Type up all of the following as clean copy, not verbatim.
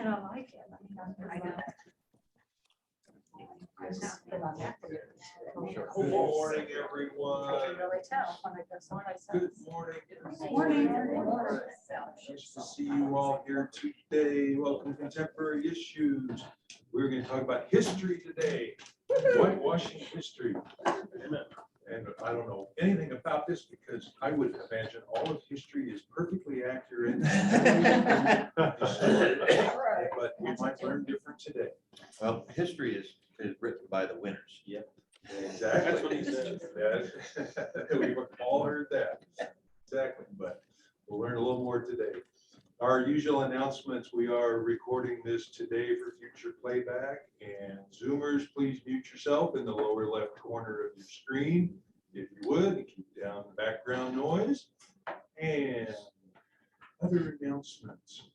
And I like it. I mean, I know. I'm not good on that. Good morning, everyone. I can really tell when I go someplace else. Good morning. Nice to see you all here today. Welcome to Contemporary Issues. We're going to talk about history today, whitewashing history. And I don't know anything about this because I would imagine all of history is perfectly accurate. But we might learn different today. Well, history is written by the winners. Yep. Exactly. That's what he said. We've all heard that. Exactly, but we'll learn a little more today. Our usual announcements, we are recording this today for future playback, and Zoomers, please mute yourself in the lower left corner of your screen, if you would, and keep down the background noise. And other announcements.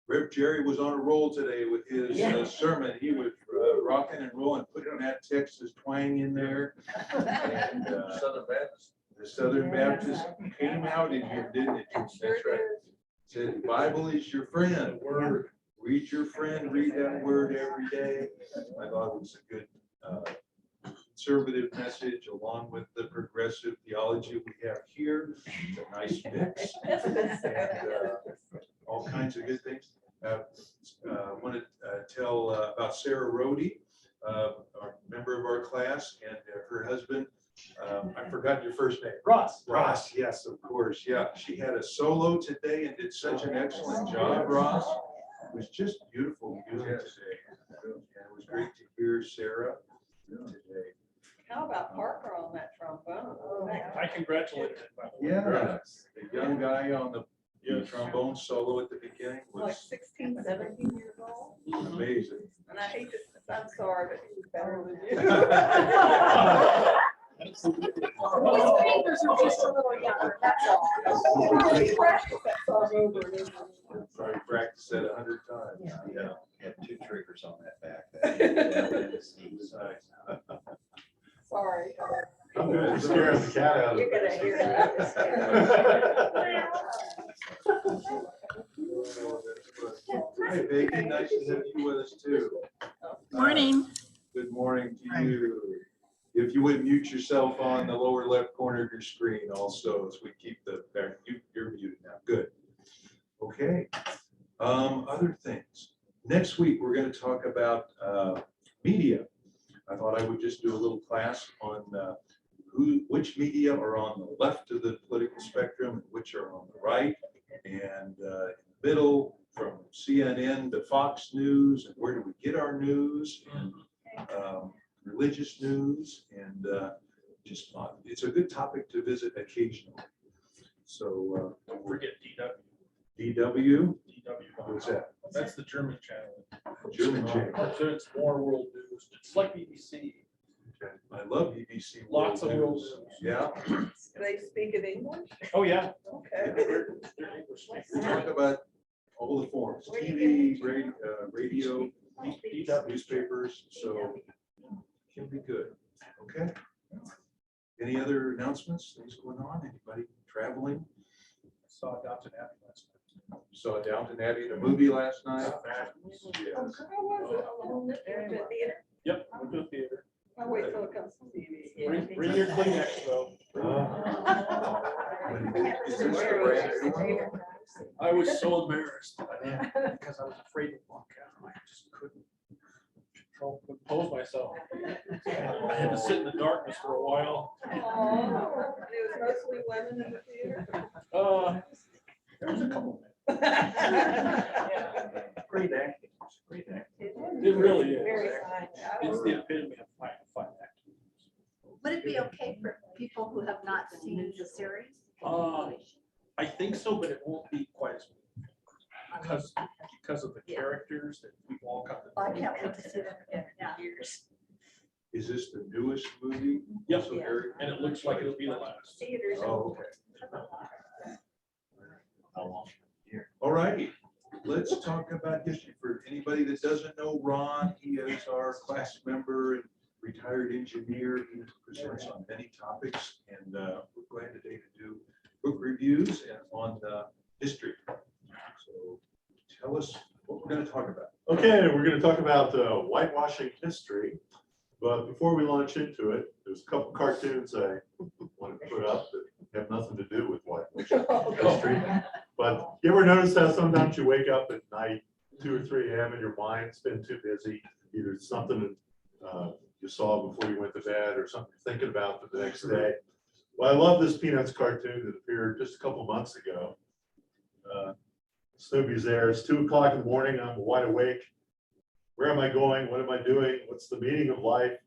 Rev Jerry was on a roll today with his sermon. He was rocking and rolling, putting that Texas twang in there. And Southern Baptist. the Southern Baptist came out in here, didn't it? That's right. Said, the Bible is your friend. Word. Read your friend, read that word every day. I thought it was a good conservative message along with the progressive theology we have here. It's a nice mix. And, all kinds of good things. I want to tell about Sarah Rohde, a member of our class, and her husband. I forgot your first name. Ross. Ross, yes, of course. Yeah, she had a solo today and did such an excellent job, Ross. It was just beautiful music today. And it was great to hear Sarah today. How about Parker on that trombone? I congratulated him. By the way. Yeah, the young guy on the trombone solo at the beginning Like was 16, 17 years old. amazing. And I hate to, I'm sorry, but he was better than you. His fingers are just a little younger, that's all. He practiced that song over and over. Probably practiced that 100 times. Yeah, had 2 triggers on that back. Nice. Sorry. I'm good. Scaring the cat out of You're gonna hear that. Hi, Becky, nice to have you with us too. Morning. Good morning to you. If you would mute yourself on the lower left corner of your screen also, as we keep the, you're muted now, good. Okay, other things. Next week, we're going to talk about media. I thought I would just do a little class on which media are on the left of the political spectrum, and which are on the right, and in the middle, from CNN to Fox News, and where do we get our news, and religious news, and just it's a good topic to visit occasionally. So Don't forget DW. DW, DW. what's that? That's the German channel. German channel. So it's more world news. It's like BBC. Okay. I love BBC. Lots of world News. news. Yeah. Do they speak in English? Oh, yeah. Okay. They're English We speakers. talk about all the forms, TV, radio, DW. newspapers, so it can be good. Okay. Any other announcements, things going on? Anybody traveling? Saw Downton Abbey last night. Saw Downton Abbey, the movie last night. Yes. Yep, went to the theater. I'll wait till it comes to TV. Bring your Kleenex though. Is this the brand new one? I was so embarrassed because I was afraid to walk out. I just couldn't compose myself. I had to sit in the darkness for a while. Oh, it was mostly women in the theater. There was a couple. Great acting. Great acting. It really is. Very fine. It's the epitome of fine acting. Would it be okay for people who have not seen the series? I think so, but it won't be quite as because of the characters that we've all come to. I can't wait to see them again in years. Is this the newest movie? Yep, So Eric- and it looks like it'll be the last. Theaters. Oh, okay. All righty. Let's talk about history. For anybody that doesn't know Ron, he is our class member and retired engineer. He presents on many topics, and we're glad today to do book reviews and on history. So tell us what we're gonna talk about? Okay, we're going to talk about whitewashing history, but before we launch into it, there's a couple cartoons I want to put up that have nothing to do with whitewashing history. But you ever notice how sometimes you wake up at night, 2 or 3 a.m. and your mind's been too busy, either something you saw before you went to bed or something you're thinking about for the next day. Well, I love this Peanuts cartoon that appeared just a couple months ago. Snoopy's there. It's 2 o'clock in the morning. I'm wide awake. Where am I going? What am I doing? What's the meaning of life?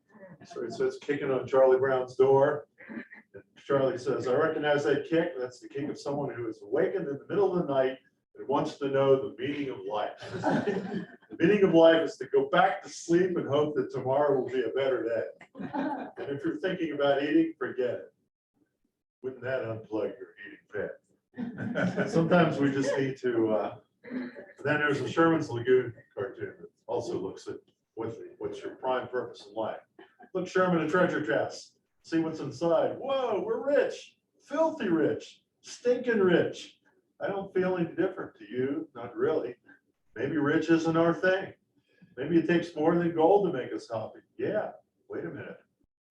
So it says kicking on Charlie Brown's door. And Charlie says, I recognize that kick. That's the kick of someone who is awakened in the middle of the night and wants to know the meaning of life. The meaning of life is to go back to sleep and hope that tomorrow will be a better day. And if you're thinking about eating, forget it. Wouldn't that unplug your eating pad? And sometimes we just need to, then there's a Sherman's Lagoon cartoon that also looks at what's your prime purpose in life. Look, Sherman, a treasure chest. See what's inside. Whoa, we're rich, filthy rich, stinking rich. I don't feel any different to you, not really. Maybe rich isn't our thing. Maybe it takes more than gold to make us happy. Yeah, wait a minute.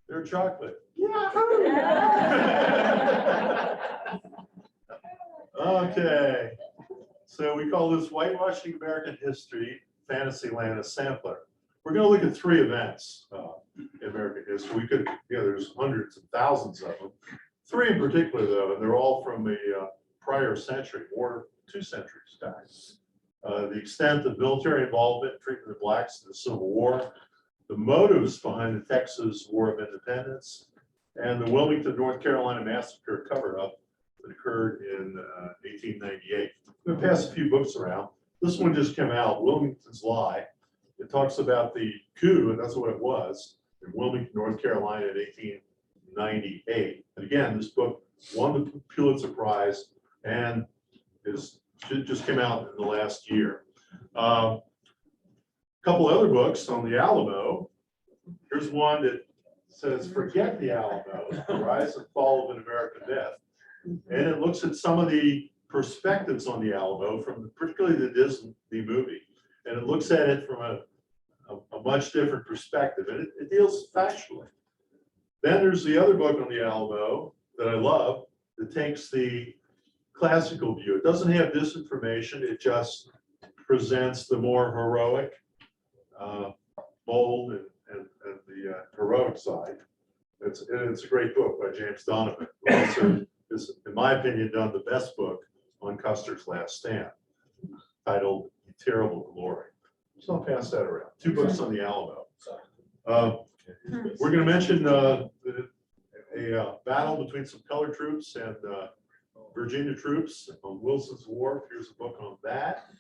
They're chocolate. Yeah. Okay, so we call this Whitewashing American History, Fantasyland, a sampler. We're going to look at 3 events in American history. We could, there's hundreds and thousands of them. 3 in particular, though, and they're all from a prior century, or 2 centuries back. The extent of military involvement and treatment of blacks in the Civil War, the motives behind the Texas War of Independence, and the Wilmington, North Carolina massacre cover-up that occurred in 1898. I'm going to pass a few books around. This one just came out, Wilmington's Lie. It talks about the coup, and that's what it was, in Wilmington, North Carolina in 1898. And again, this book won the Pulitzer Prize and it just came out in the last year. A couple other books on the Alamo. Here's one that says, Forget the Alamo, the Rise and Fall of an American Myth. And it looks at some of the perspectives on the Alamo from particularly the Disney movie. And it looks at it from a much different perspective. And it deals factually. Then there's the other book on the Alamo that I love that takes the classical view. It doesn't have disinformation. It just presents the more heroic, bold, and the heroic side. It's a great book by James Donovan. Also is, in my opinion, done the best book on Custer's Last Stand, titled Terrible Glory. So I'll pass that around. 2 books on the Alamo. We're going to mention a battle between some colored troops and Virginia troops on Wilson's War. Here's a book on that.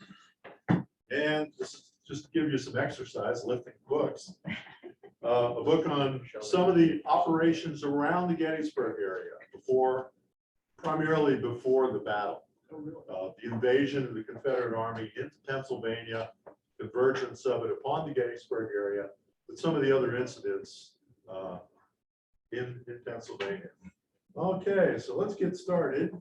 And just to give you some exercise, lifting books. A book on some of the operations around the Gettysburg area primarily before the battle. The invasion of the Confederate Army into Pennsylvania, convergence of it upon the Gettysburg area, but some of the other incidents in Pennsylvania. Okay, so let's get started.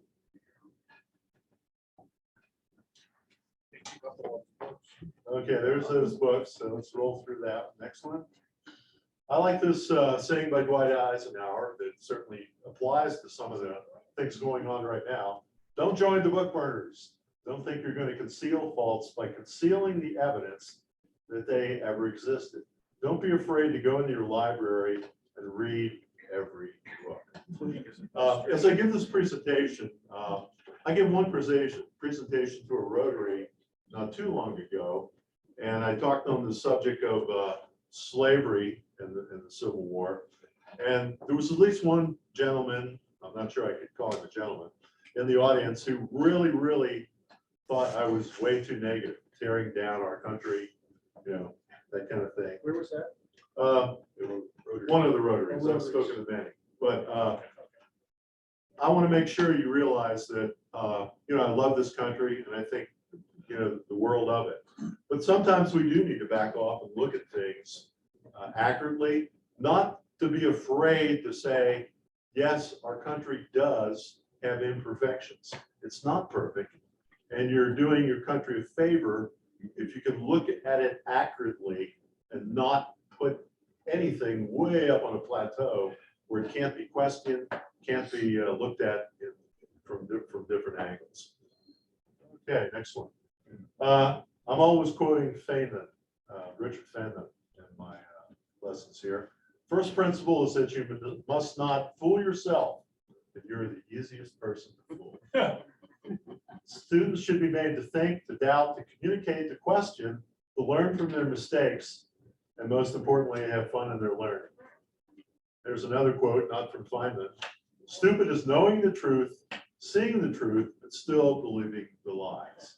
Okay, there's those books. So let's roll through that. Next one. I like this saying by Dwight Eisenhower that certainly applies to some of the things going on right now. Don't join the book burners. Don't think you're going to conceal faults by concealing the evidence that they ever existed. Don't be afraid to go into your library and read every book. As I give this presentation, I gave one presentation to a Rotary not too long ago, and I talked on the subject of slavery in the Civil War. And there was at least one gentleman, I'm not sure I could call him a gentleman, in the audience who really, really thought I was way too negative, tearing down our country, that kind of thing. Where was that? One of the Rotaries. I've spoken to many, but I want to make sure you realize that I love this country and I think the world of it. But sometimes we do need to back off and look at things accurately, not to be afraid to say, yes, our country does have imperfections. It's not perfect, and you're doing your country a favor if you can look at it accurately and not put anything way up on a plateau where it can't be questioned, can't be looked at from different angles. Okay, next one. I'm always quoting Feynman, Richard Feynman in my lessons here. First principle is that you must not fool yourself that you're the easiest person to fool. Students should be made to think, to doubt, to communicate, to question, to learn from their mistakes, and most importantly, have fun in their learning. There's another quote, not from Feynman. Stupid is knowing the truth, seeing the truth, but still believing the lies.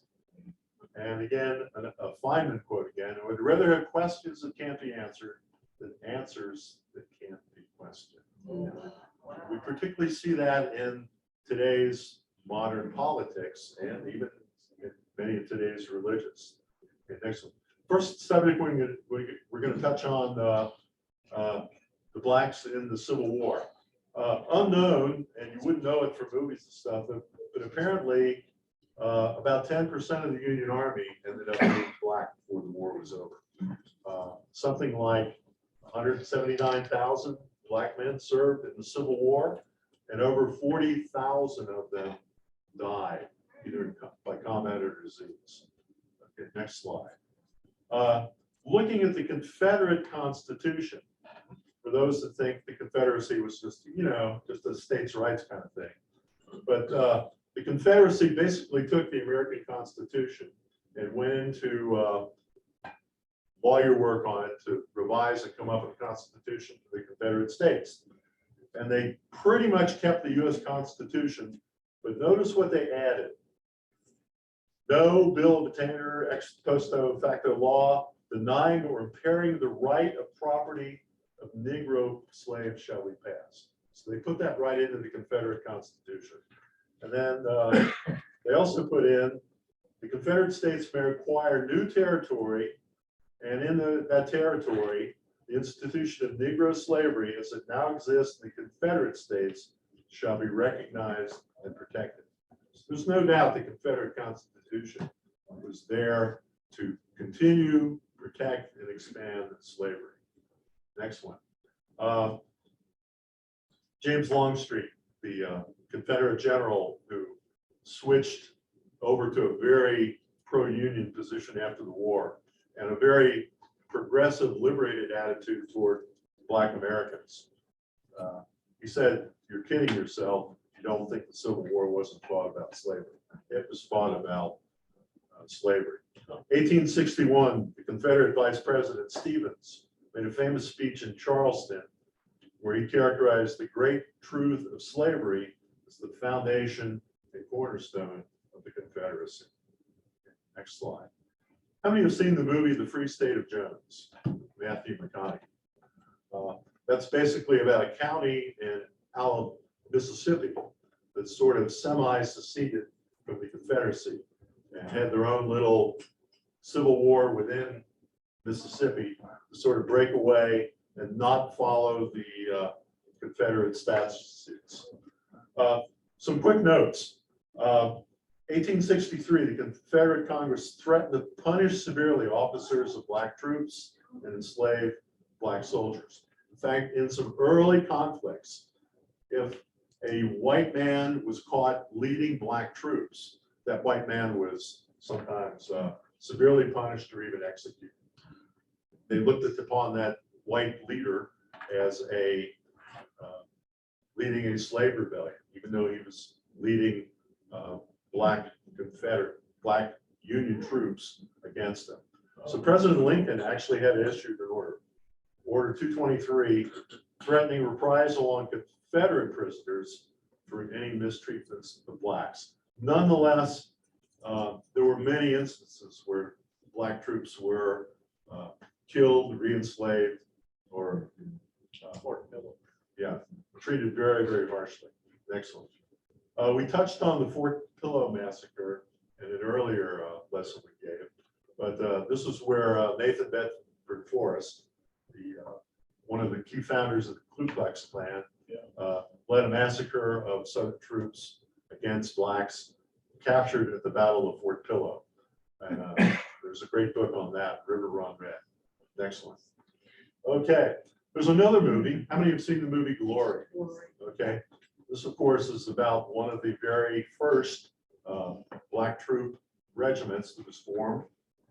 And again, a Feynman quote again, I would rather have questions that can't be answered than answers that can't be questioned. We particularly see that in today's modern politics and even in many of today's religions. Okay, next one. First subject we're going to touch on the blacks in the Civil War. Unknown, and you wouldn't know it from movies and stuff, but apparently about 10% of the Union Army ended up being black before the war was over. Something like 179,000 black men served in the Civil War, and over 40,000 of them died either by combat or disease. Okay, next slide. Looking at the Confederate Constitution, for those that think the Confederacy was just, just a states' rights kind of thing. But the Confederacy basically took the American Constitution and went into lawyer work on it to revise and come up with a constitution for the Confederate States. And they pretty much kept the US Constitution, but notice what they added. No bill of attainder, ex post facto law, denying or impairing the right of property of Negro slaves shall be passed. So they put that right into the Confederate Constitution. And then they also put in the Confederate States may acquire new territory, and in that territory, the institution of Negro slavery as it now exists in the Confederate States shall be recognized and protected. So there's no doubt the Confederate Constitution was there to continue, protect, and expand slavery. Next one. James Longstreet, the Confederate general who switched over to a very pro-union position after the war and a very progressive, liberated attitude toward Black Americans. He said, "You're kidding yourself. You don't think the Civil War wasn't fought about slavery. It was fought about slavery." 1861, the Confederate Vice President Stevens made a famous speech in Charleston where he characterized the great truth of slavery as the foundation and cornerstone of the Confederacy. Next slide. How many have seen the movie The Free State of Jones? Matthew McConaughey. That's basically about a county in Mississippi that's sort of semi-seceded from the Confederacy and had their own little civil war within Mississippi to sort of break away and not follow the Confederate statutes. Some quick notes. 1863, the Confederate Congress threatened to punish severely officers of Black troops and enslaved Black soldiers. In fact, in some early conflicts, if a white man was caught leading Black troops, that white man was sometimes severely punished or even executed. They looked upon that white leader as leading a slave rebellion, even though he was leading Black Black Union troops against them. So President Lincoln actually had issued an order, Order 223, threatening reprisal on Confederate prisoners for any mistreatments of Blacks. Nonetheless, there were many instances where Black troops were killed, re-enslaved, or treated very, very harshly. Next one. We touched on the Fort Pillow massacre in an earlier lesson we gave, but this is where Nathan Bedford Forrest, one of the key founders of the Ku Klux Klan, led a massacre of Southern troops against Blacks captured at the Battle of Fort Pillow. And There's a great book on that, River Run Red. Excellent. Okay, there's another movie. How many have seen the movie Glory? Okay, this of course is about one of the very first black troop regiments that was formed,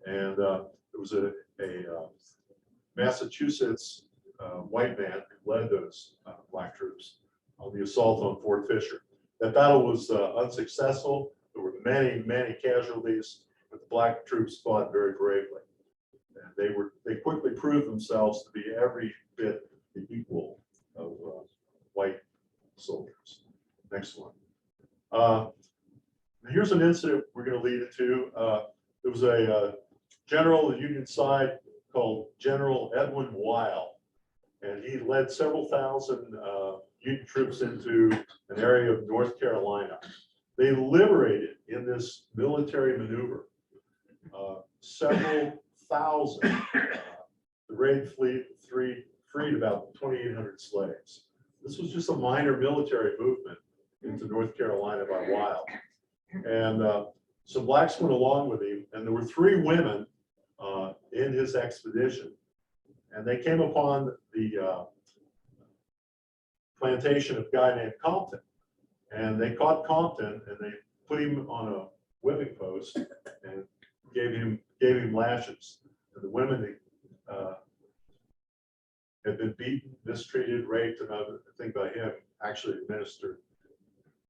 and it was a Massachusetts white man who led those black troops on the assault on Fort Fisher. That battle was unsuccessful. There were many, many casualties, but the black troops fought very bravely. And they quickly proved themselves to be every bit the equal of white soldiers. Next one. Here's an incident we're going to lead it to. There was a general on the Union side called General Edwin Weil, and he led several thousand Union troops into an area of North Carolina. They liberated in this military maneuver several thousand. The raid fleet freed about 2,800 slaves. This was just a minor military movement into North Carolina by Weil. And some blacks went along with him, and there were 3 women in his expedition. And they came upon the plantation of a guy named Compton. And they caught Compton and they put him on a whipping post and gave him lashes. And the women had been beaten, mistreated, raped, and other thing by him actually administered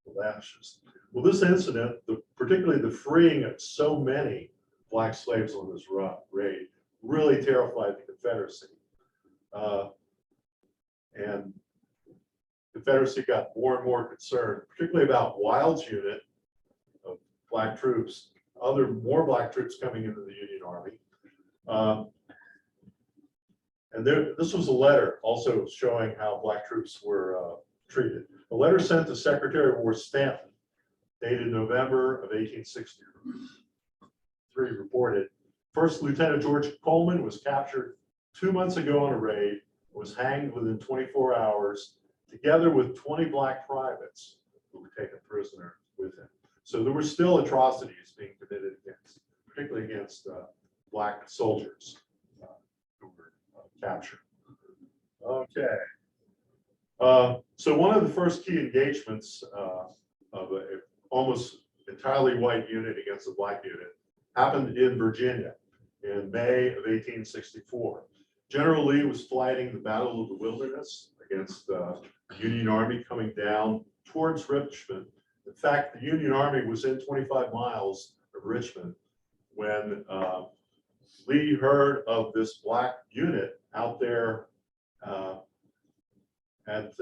the lashes. Well, this incident, particularly the freeing of so many black slaves on this raid, really terrified the Confederacy. And the Confederacy got more and more concerned, particularly about Wild's unit of black troops, more black troops coming into the Union Army. And this was a letter also showing how black troops were treated. A letter sent to Secretary of War Stanton, dated November of 1863, reported, First Lieutenant George Coleman was captured 2 months ago on a raid, was hanged within 24 hours, together with 20 black privates who were taken prisoner with him. So there were still atrocities being committed against, particularly against black soldiers who were captured. Okay. So one of the first key engagements of an almost entirely white unit against a black unit happened in Virginia in May of 1864. General Lee was fighting the Battle of the Wilderness against the Union Army coming down towards Richmond. In fact, the Union Army was in 25 miles of Richmond when Lee heard of this black unit out there at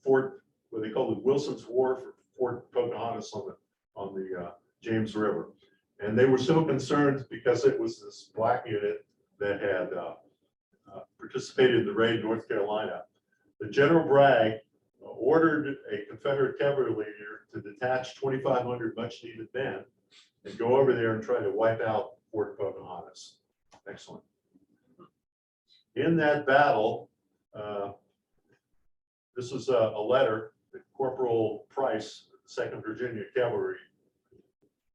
Fort, what they called it, Wilson's Wharf, or Fort Pocahontas on the James River. And they were so concerned because it was this black unit that had participated in the raid in North Carolina. The General Bragg ordered a Confederate cavalry leader to detach 2,500 much needed men and go over there and try to wipe out Fort Pocahontas. Excellent. In that battle, this is a letter that Corporal Price, 2nd Virginia Cavalry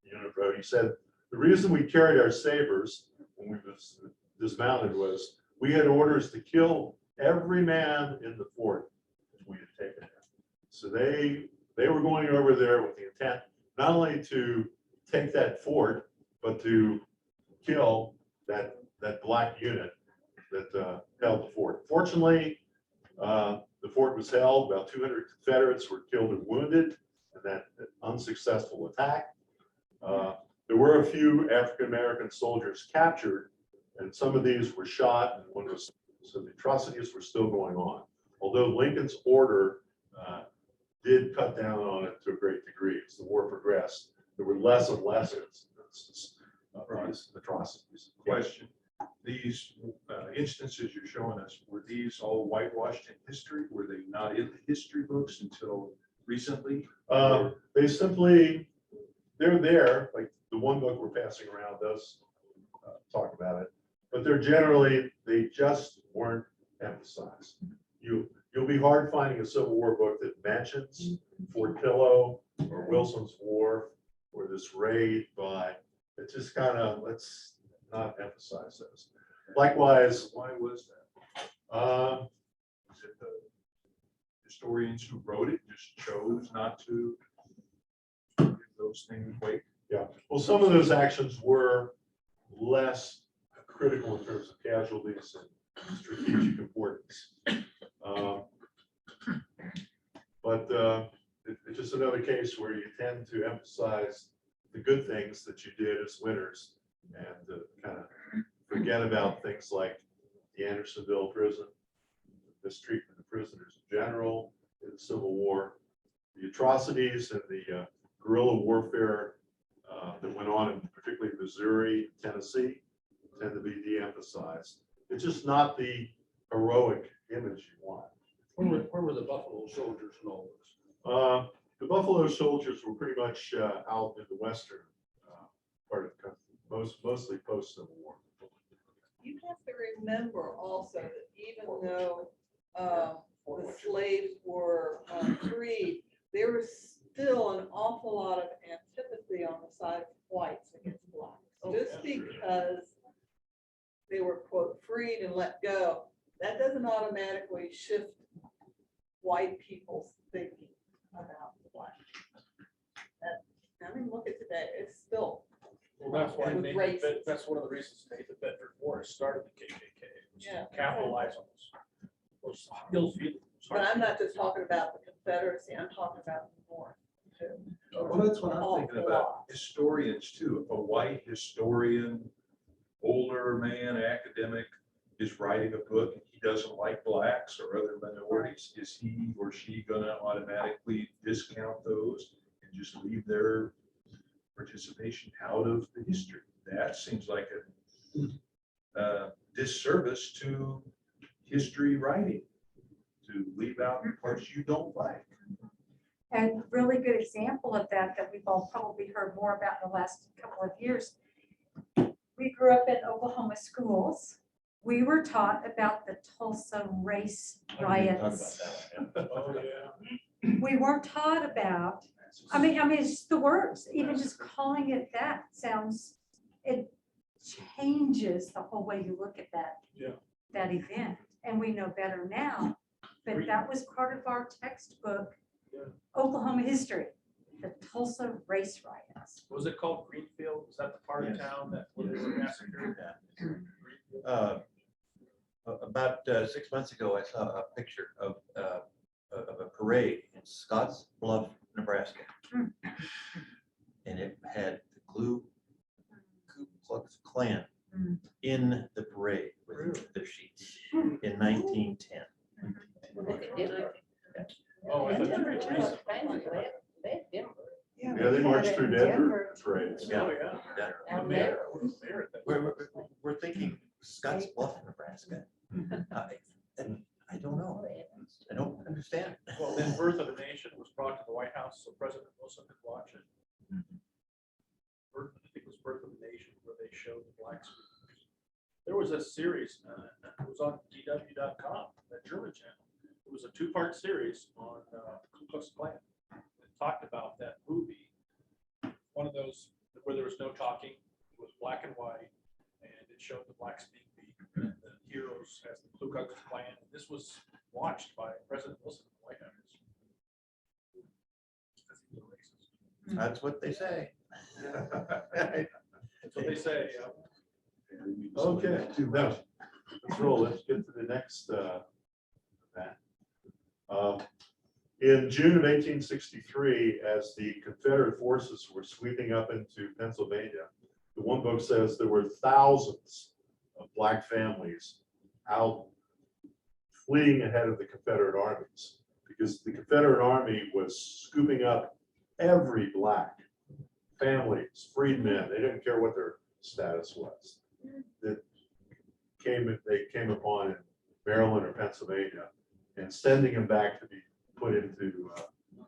Unit wrote. He said, the reason we carried our sabers when we was dismounted was we had orders to kill every man in the fort if we had taken it. So they were going over there with the intent not only to take that fort, but to kill that black unit that held the fort. Fortunately, the fort was held. About 200 Confederates were killed and wounded in that unsuccessful attack. There were a few African-American soldiers captured, and some of these were shot, and one was, so the atrocities were still going on. Although Lincoln's order did cut down on it to a great degree. As the war progressed, there were less and less instances of these atrocities. Question. These instances you're showing us, were these all whitewashed in history? Were they not in the history books until recently? They simply, they're there, like the one book we're passing around does talk about it, but they're generally, they just weren't emphasized. You'll be hard finding a Civil War book that mentions Fort Pillow or Wilson's War or this raid by, it's just kind of, let's not emphasize those. Likewise, Why was that? uh, Is it the historians who wrote it just chose not to give those things weight? yeah, well, some of those actions were less critical in terms of casualties and strategic importance. But it's just another case where you tend to emphasize the good things that you did as winners and kind of forget about things like the Andersonville prison, the mistreatment of prisoners in general, in the Civil War, the atrocities and the guerrilla warfare that went on in particularly Missouri, Tennessee, tend to be de-emphasized. It's just not the heroic image you want. Where were the Buffalo Soldiers and all this? The Buffalo Soldiers were pretty much out in the western part of the country, mostly post-Civil War. You have to remember also that even though the slaves were freed, there was still an awful lot of antipathy on the side of whites against blacks. Just because they were, quote, freed and let go, that doesn't automatically shift white people's thinking about the black. I mean, look at today, it's still. Well, that's why With races. that's one of the reasons Nathan Bedford Forrest started the KKK. was to Yeah. Capitalize on those ill feelings. But I'm not just talking about the Confederacy, I'm talking about the North too. Well, that's what I'm thinking about. Historians too. If a white historian, older man, academic, is writing a book and he doesn't like blacks or other minorities, is he or she gonna automatically discount those and just leave their participation out of the history? That seems like a disservice to history writing, to leave out the parts you don't like. And really good example of that we've all probably heard more about in the last couple of years. We grew up in Oklahoma schools. We were taught about the Tulsa race riots. Oh, yeah. We weren't taught about, I mean, it's the words, even just calling it that sounds, it changes the whole way you look at that. Yeah. That event, and we know better now, but that was part of our textbook, Yeah. Oklahoma history, the Tulsa race riots. Was it called Greenfield? Was that the part of town that where they were massacred? About 6 months ago, I saw a picture of a parade in Scotts Bluff, Nebraska. Hmm. And it had the Ku Klux Klan Hmm. in the parade with their sheets in 1910. Oh, I thought you were recent. Yeah, they marched through Denver parades. Oh, yeah. Yeah. The mayor was there at that. We're thinking Scotts Bluff, Nebraska. And I don't know. I don't understand. Well, then Birth of a Nation was brought to the White House so President Wilson could watch it. I think it was Birth of a Nation where they showed the blacks. There was a series, it was on DW.com, that German channel. It was a 2-part series on Ku Klux Klan. It talked about that movie. One of those where there was no talking, it was black and white, and it showed the blacks being beat, and the heroes as the Ku Klux Klan. This was watched by President Wilson in the White House. Because he was a racist. That's what they say. That's what they say, yeah. Okay, now, let's roll. Let's get to the next event. In June of 1863, as the Confederate forces were sweeping up into Pennsylvania, the one book says there were thousands of black families out fleeing ahead of the Confederate armies because the Confederate army was scooping up every black families, freedmen. They didn't care what their status was. That they came upon in Maryland or Pennsylvania and sending them back to be put into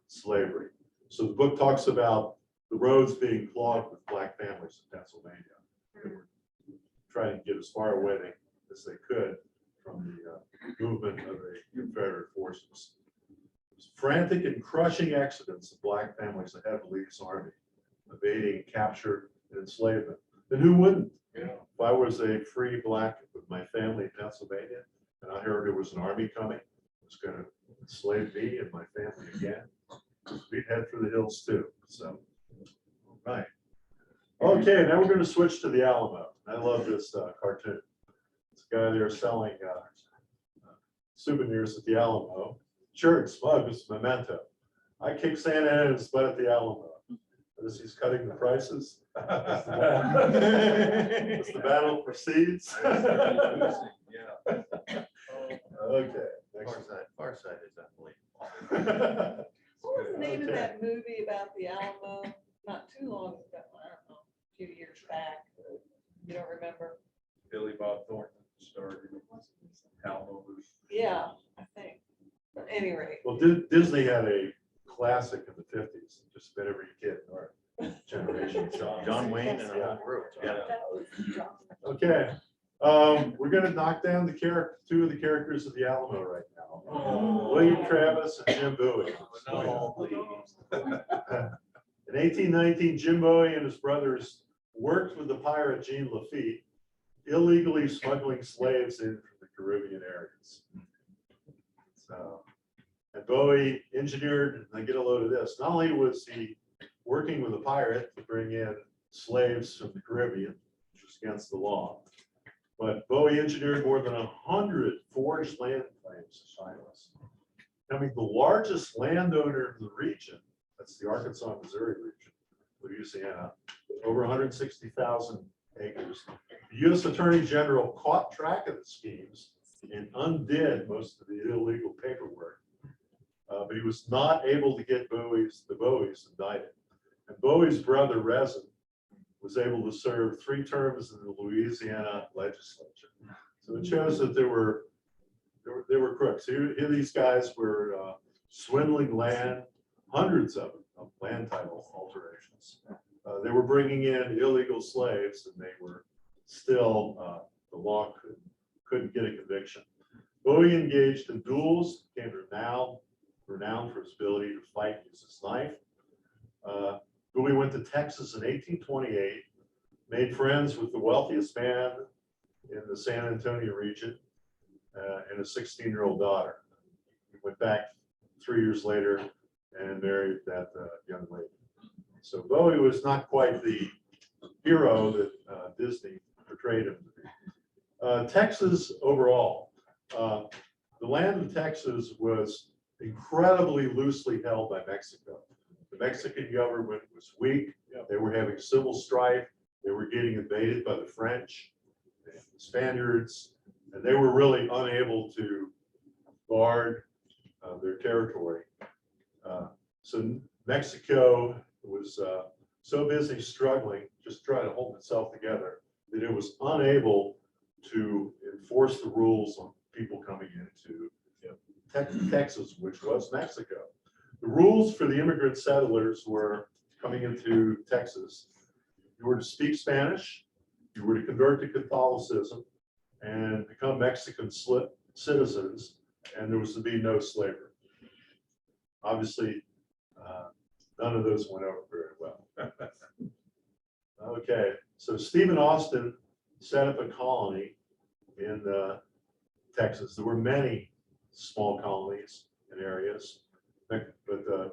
slavery. So the book talks about the roads being clogged with black families in Pennsylvania. They were trying to get as far away as they could from the movement of the Confederate forces. It was frantic and crushing exodus of black families ahead of Lee's army, evading capture and enslavement. And who wouldn't? Yeah. If I was a free black with my family in Pennsylvania, and I heard there was an army coming, it was gonna enslave me and my family again, we'd head for the hills too, so. Right. Okay, now we're gonna switch to the Alamo. I love this cartoon. This guy there selling souvenirs at the Alamo. Shirts, mugs, memento. I kick Santa in his butt at the Alamo. As he's cutting the prices. As the battle proceeds. Yeah. Okay. Far side is unbelievable. What was the name of Okay. that movie about the Alamo? Not too long ago, I don't know, a few years back. You don't remember? Billy Bob Thornton started. Alamo was. Yeah, I think. But at any rate, Well, Disney had a classic in the 50s, just about every kid in our generation. John Wayne and the whole group, yeah. That was John. Okay, we're gonna knock down two of the characters of the Alamo right now. William Travis and Jim Bowie. No, please. In 1819, Jim Bowie and his brothers worked with the pirate Jean Lafitte, illegally smuggling slaves in from the Caribbean areas. So, and Bowie engineered, and I get a load of this, not only was he working with a pirate to bring in slaves from the Caribbean, which was against the law, but Bowie engineered more than 100 forged land claims to China's, becoming the largest landowner in the region. That's the Arkansas, Missouri region, Louisiana, over 160,000 acres. The U.S. Attorney General caught track of the schemes and undid most of the illegal paperwork. But he was not able to get the Bowies indicted. And Bowie's brother, Resin, was able to serve 3 terms in the Louisiana legislature. So it shows that there were crooks. Here these guys were swindling land, hundreds of them, of land title alterations. They were bringing in illegal slaves, and they were still, the law couldn't get a conviction. Bowie engaged in duels, became renowned for his ability to fight and use his knife. Bowie went to Texas in 1828, made friends with the wealthiest man in the San Antonio region, and a 16-year-old daughter. He went back 3 years later and married that young lady. So Bowie was not quite the hero that Disney portrayed him to be. Texas overall, the land of Texas was incredibly loosely held by Mexico. The Mexican government was weak. They were having civil strife. They were getting invaded by the French, and the Spaniards, and they were really unable to guard their territory. So Mexico was so busy struggling, just trying to hold itself together, that it was unable to enforce the rules on people coming into Texas, which was Mexico. The rules for the immigrant settlers were coming into Texas. You were to speak Spanish, you were to convert to Catholicism, and become Mexican citizens, and there was to be no slavery. Obviously, none of those went over very well. Okay, so Stephen Austin set up a colony in Texas. There were many small colonies and areas, but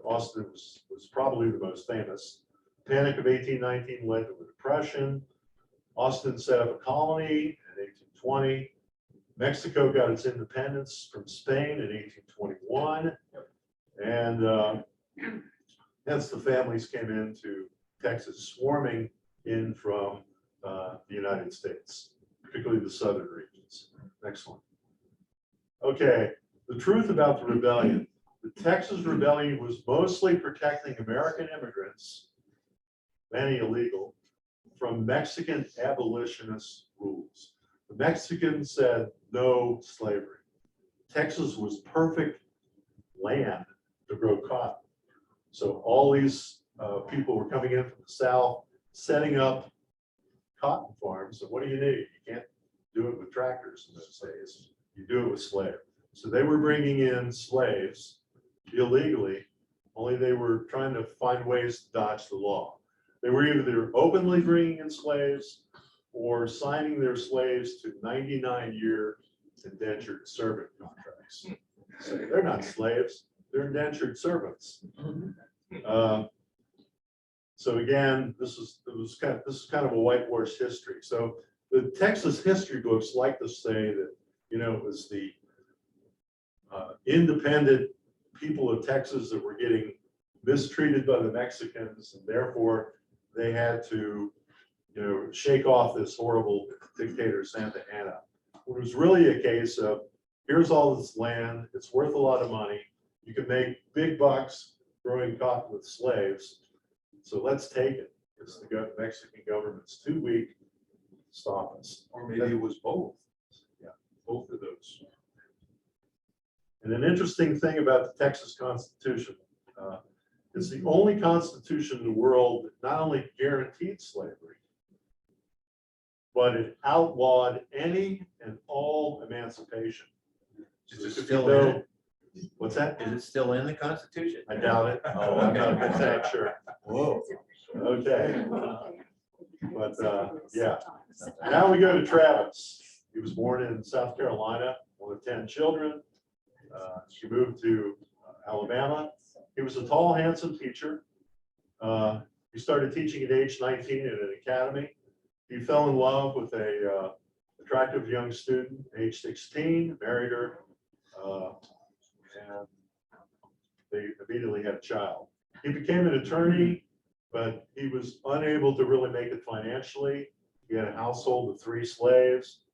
Austin was probably the most famous. Panic of 1819 led to a depression. Austin set up a colony in 1820. Mexico got its independence from Spain in 1821. And hence the families came into Texas, swarming in from the United States, particularly the southern regions. Next one. Okay, the truth about the rebellion. The Texas Rebellion was mostly protecting American immigrants, many illegal, from Mexican abolitionist rules. The Mexicans said no slavery. Texas was perfect land to grow cotton. So all these people were coming in from the South, setting up cotton farms. And what do you need? You can't do it with tractors in those days. You do it with slaves. So they were bringing in slaves illegally, only they were trying to find ways to dodge the law. They were either openly bringing in slaves or signing their slaves to 99-year indentured servant contracts. So they're not slaves, they're indentured servants. So again, this is kind of a whitewashed history. So the Texas history books like to say that, you know, it was the independent people of Texas that were getting mistreated by the Mexicans, and therefore they had to, you know, shake off this horrible dictator Santa Anna. It was really a case of, here's all this land, it's worth a lot of money, you can make big bucks growing cotton with slaves, so let's take it. It's the Mexican government's too weak to stop us. Or maybe it was both. Yeah. Both of those. And an interesting thing about the Texas Constitution, it's the only constitution in the world that not only guaranteed slavery, but it outlawed any and all emancipation. Is So it if you still know- in it? What's that? Is it still in the Constitution? I doubt it. Oh, I'm okay. not exactly sure. Whoa. Okay. But, yeah. Now we go to Travis. He was born in South Carolina, one of 10 children. He moved to Alabama. He was a tall, handsome teacher. He started teaching at age 19 at an academy. He fell in love with a attractive young student, age 16, married her, and they immediately had a child. He became an attorney, but he was unable to really make it financially. He had a household of 3 slaves,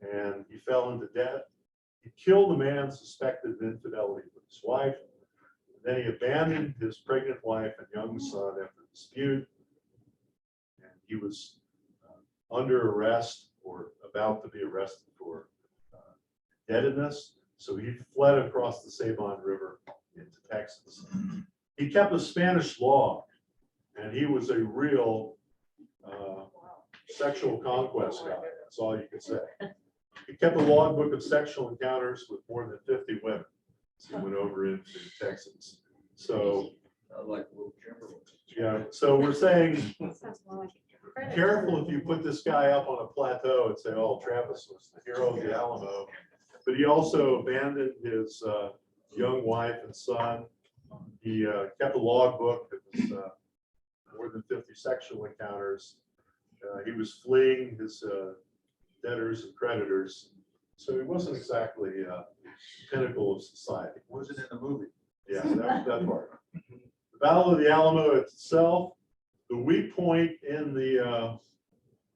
and he fell into debt. He killed a man suspected of infidelity with his wife. Then he abandoned his pregnant wife and young son after a dispute. And he was under arrest or about to be arrested for indebtedness. So he fled across the Sabine River into Texas. He kept a Spanish log, and he was a real sexual conquest guy. That's all you could say. He kept a logbook of sexual encounters with more than 50 women. He went over into Texas. So, yeah, so we're saying, careful if you put this guy up on a plateau and say, oh, Travis was the hero of the Alamo. But he also abandoned his young wife and son. He kept a logbook that was more than 50 sexual encounters. He was fleeing his debtors and creditors. So he wasn't exactly pinnacle of society. Wasn't in the movie. Yeah, that part. The Battle of the Alamo itself, the weak point in the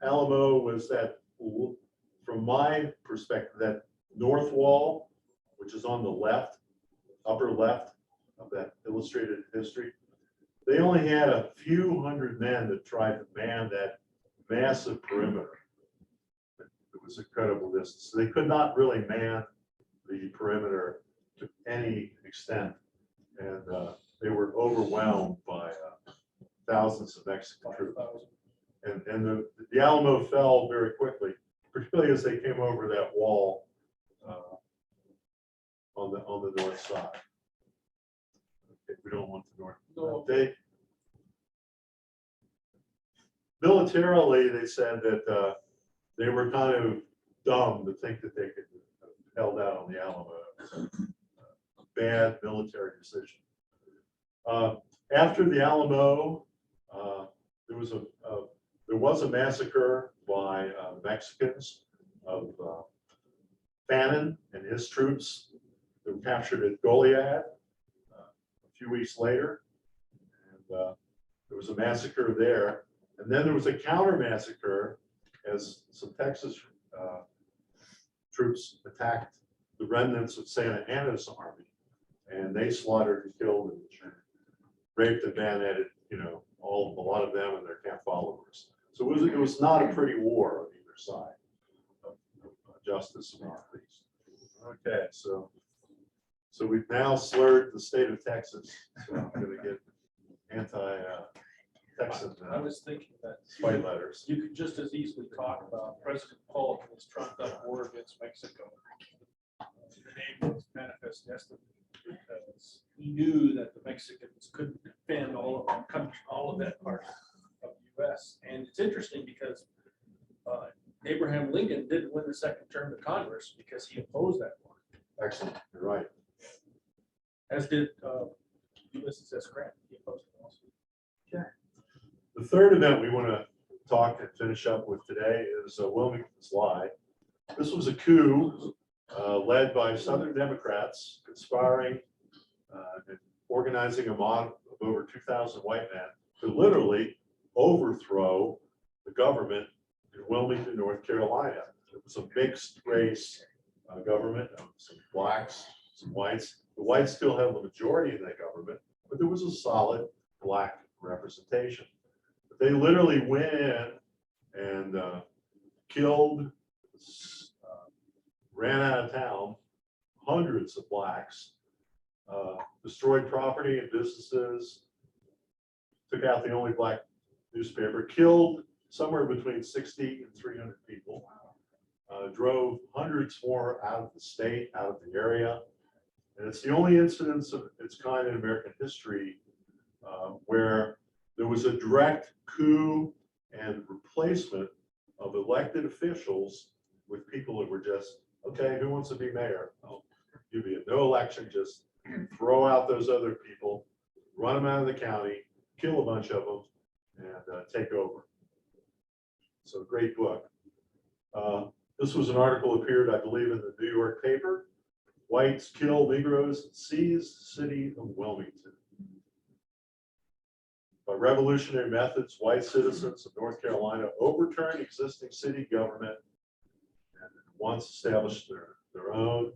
Alamo was that, from my perspective, that north wall, which is on the left, upper left of that illustrated history, they only had a few hundred men that tried to man that massive perimeter. It was incredible distance. So they could not really man the perimeter to any extent. And they were overwhelmed by thousands of Mexican troops. And the Alamo fell very quickly, particularly as they came over that wall on the north side. Okay, we don't want the north. No. Militarily, they said that they were kind of dumb to think that they could have held out on the Alamo. It was a bad military decision. After the Alamo, there was a massacre by Mexicans of Fannin and his troops. They were captured at Goliad a few weeks later. And there was a massacre there. And then there was a counter massacre as some Texas troops attacked the remnants of Santa Anna's army. And they slaughtered and killed and raped and bayoneted, a lot of them and their camp followers. So it was not a pretty war on either side of justice and peace. Okay, so we've now slurred the state of Texas. So I'm going to get anti-Texan I was thinking that fight letters. you could just as easily talk about President Polk and his trumped up war against Mexico. The name was manifest destiny because he knew that the Mexicans couldn't defend all of that country, all of that part of vests. And it's interesting because Abraham Lincoln didn't win the second term of Congress because he opposed that war, Excellent, you're right. as did Ulysses S. Grant. He opposed it also. The third event we want to talk and finish up with today is Wilmington's Lie. This was a coup led by Southern Democrats conspiring and organizing a mob of over 2,000 white men to literally overthrow the government in Wilmington, North Carolina. It was a mixed race government of some blacks, some whites. The whites still have the majority in that government, but there was a solid black representation. But they literally went in and killed, ran out of town hundreds of blacks, destroyed property and businesses, took out the only black newspaper, killed somewhere between 60 and 300 people, drove hundreds more out of the state, out of the area. And it's the only incidence of its kind in American history where there was a direct coup and replacement of elected officials with people that were just, okay, who wants to be mayor? Oh, you be no election, just throw out those other people, run them out of the county, kill a bunch of them, and take over. So great book. This was an article appeared, I believe, in the New York paper. Whites kill Negroes, seize city of Wilmington. By revolutionary methods, white citizens of North Carolina overturned existing city government and once established their own.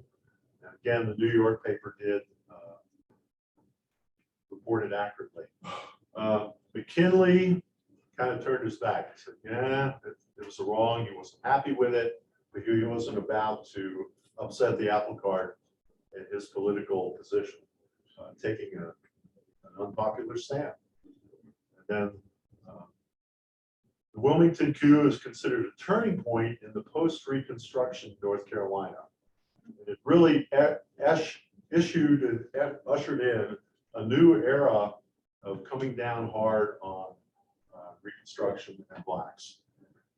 And again, the New York paper did report it accurately. McKinley kind of turned his back. He said, yeah, it was wrong. He wasn't happy with it, but he wasn't about to upset the apple cart in his political position, taking an unpopular stand. And then the Wilmington coup is considered a turning point in the post-Reconstruction North Carolina. And it really ushered in a new era of coming down hard on Reconstruction and blacks.